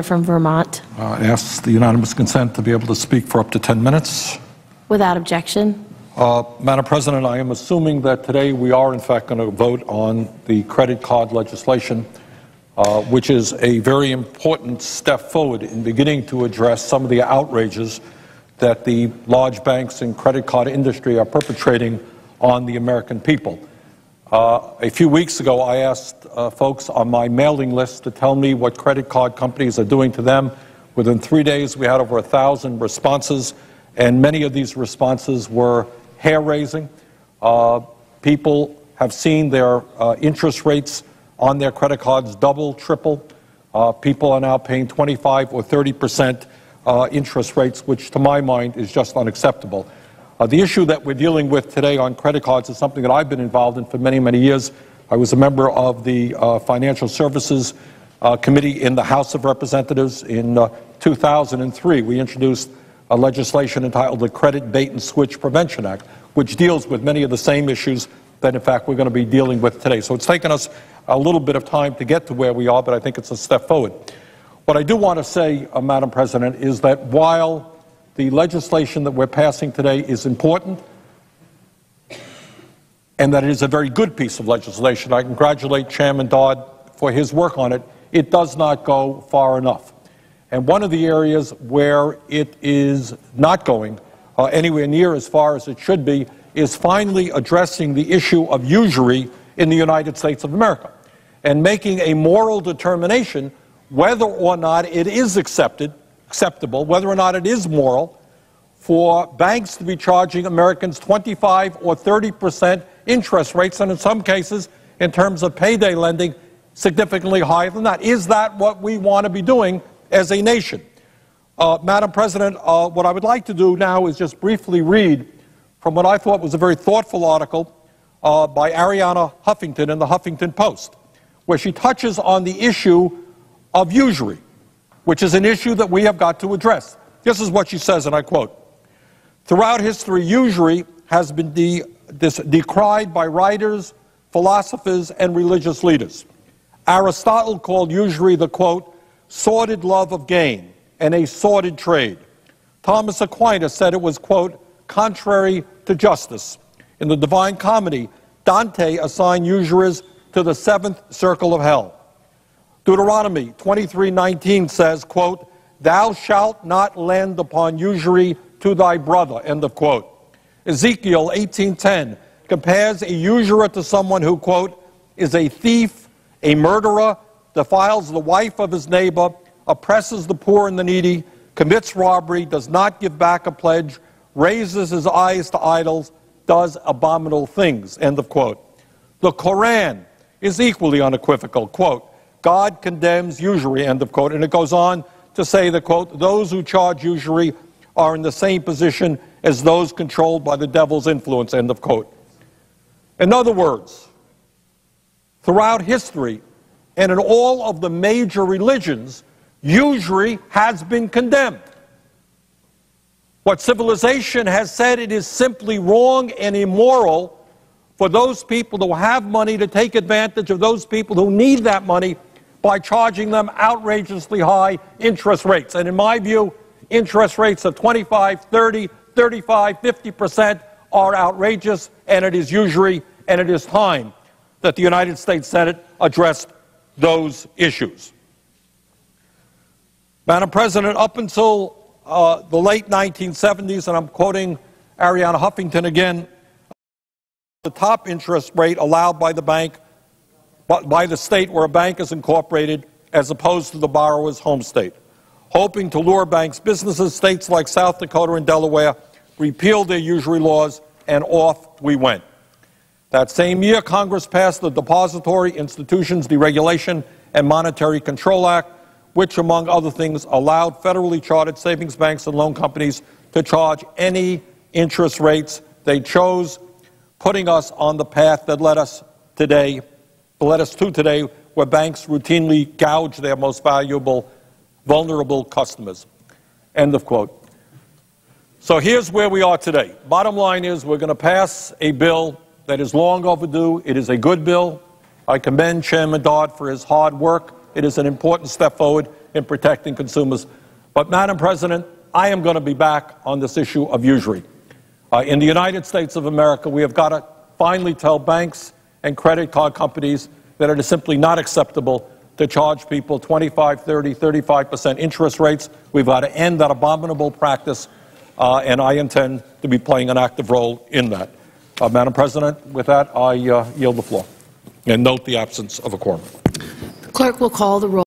From Vermont. Ask the unanimous consent to be able to speak for up to 10 minutes. Without objection. Madam President, I am assuming that today we are in fact going to vote on the credit card legislation, which is a very important step forward in beginning to address some of the outrages that the large banks and credit card industry are perpetrating on the American people. A few weeks ago, I asked folks on my mailing list to tell me what credit card companies are doing to them. Within 3 days, we had over 1,000 responses, and many of these responses were hair-raising. People have seen their interest rates on their credit cards double, triple. People are now paying 25 or 30% interest rates, which to my mind is just unacceptable. The issue that we're dealing with today on credit cards is something that I've been involved in for many, many years. I was a member of the Financial Services Committee in the House of Representatives. In 2003, we introduced a legislation entitled the Credit Bait and Switch Prevention Act, which deals with many of the same issues that, in fact, we're going to be dealing with today. So it's taken us a little bit of time to get to where we are, but I think it's a step forward. What I do want to say, Madam President, is that while the legislation that we're passing today is important and that it is a very good piece of legislation, I congratulate Chairman Dodd for his work on it, it does not go far enough. And one of the areas where it is not going anywhere near as far as it should be is finally addressing the issue of usury in the United States of America and making a moral determination whether or not it is acceptable, whether or not it is moral for banks to be charging Americans 25 or 30% interest rates, and in some cases, in terms of payday lending, significantly higher than that. Is that what we want to be doing as a nation? Madam President, what I would like to do now is just briefly read from what I thought was a very thoughtful article by Arianna Huffington in the Huffington Post, where she touches on the issue of usury, which is an issue that we have got to address. This is what she says, and I quote, "Throughout history, usury has been decried by writers, philosophers, and religious leaders. Aristotle called usury the, quote, sordid love of gain and a sordid trade. Thomas Aquinas said it was, quote, contrary to justice. In the Divine Comedy, Dante assigned usurers to the seventh circle of hell. Deuteronomy 23:19 says, quote, thou shalt not lend upon usury to thy brother, end of quote. Ezekiel 18:10 compares a usurer to someone who, quote, is a thief, a murderer, defiles the wife of his neighbor, oppresses the poor and the needy, commits robbery, does not give back a pledge, raises his eyes to idols, does abominable things, end of quote. The Koran is equally unequivocal, quote, God condemns usury, end of quote, and it goes on to say that, quote, those who charge usury are in the same position as those controlled by the devil's influence, end of quote. In other words, throughout history and in all of the major religions, usury has been condemned. What civilization has said, it is simply wrong and immoral for those people who have money to take advantage of those people who need that money by charging them outrageously high interest rates. And in my view, interest rates of 25, 30, 35, 50% are outrageous, and it is usury, and it is time that the United States Senate addressed those issues. Madam President, up until the late 1970s, and I'm quoting Arianna Huffington again, the top interest rate allowed by the bank, by the state where a bank is incorporated, as opposed to the borrower's home state. Hoping to lure banks' businesses, states like South Dakota and Delaware repealed their usury laws, and off we went. That same year, Congress passed the Depository Institutions Deregulation and Monetary Control Act, which, among other things, allowed federally chartered savings banks and loan companies to charge any interest rates they chose, putting us on the path that led us to today, where banks routinely gouge their most valuable, vulnerable customers. End of quote. So here's where we are today. Bottom line is we're going to pass a bill that is long overdue. It is a good bill. I commend Chairman Dodd for his hard work It is an important step forward in protecting consumers. But, Madam President, I am going to be back on this issue of usury. In the United States of America, we have got to finally tell banks and credit card companies that it is simply not acceptable to charge people 25, 30, 35% interest rates. We've got to end that abominable practice, and I intend to be playing an active role in that. Madam President, with that, I yield the floor and note the absence of a quorum. Clerk will call the roll.